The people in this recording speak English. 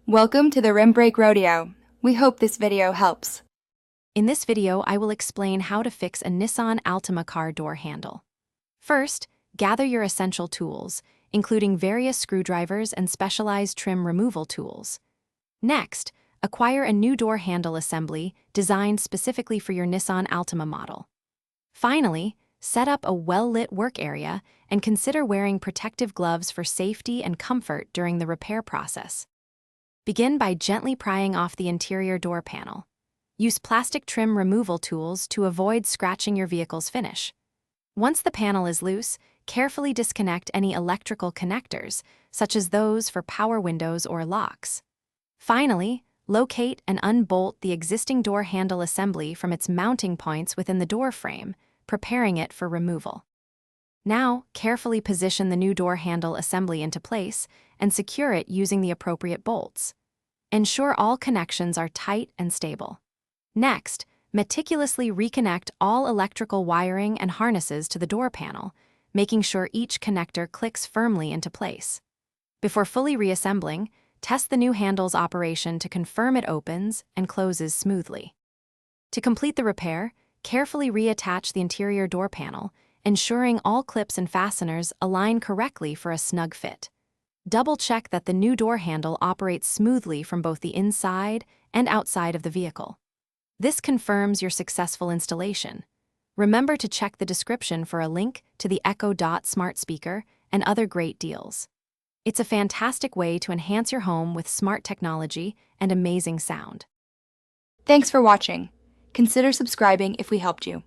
Welcome to the Rim Break Rodeo. We hope this video helps. In this video, I will explain how to fix a Nissan Altima car door handle. First, gather your essential tools, including various screwdrivers and specialized trim removal tools. Next, acquire a new door handle assembly designed specifically for your Nissan Altima model. Finally, set up a well-lit work area and consider wearing protective gloves for safety and comfort during the repair process. Begin by gently prying off the interior door panel. Use plastic trim removal tools to avoid scratching your vehicle's finish. Once the panel is loose, carefully disconnect any electrical connectors, such as those for power windows or locks. Finally, locate and unbolt the existing door handle assembly from its mounting points within the door frame, preparing it for removal. Now, carefully position the new door handle assembly into place and secure it using the appropriate bolts. Ensure all connections are tight and stable. Next, meticulously reconnect all electrical wiring and harnesses to the door panel, making sure each connector clicks firmly into place. Before fully reassembling, test the new handle's operation to confirm it opens and closes smoothly. To complete the repair, carefully reattach the interior door panel, ensuring all clips and fasteners align correctly for a snug fit. Double-check that the new door handle operates smoothly from both the inside and outside of the vehicle. This confirms your successful installation. Remember to check the description for a link to the Echo Dot smart speaker and other great deals. It's a fantastic way to enhance your home with smart technology and amazing sound. Thanks for watching. Consider subscribing if we helped you.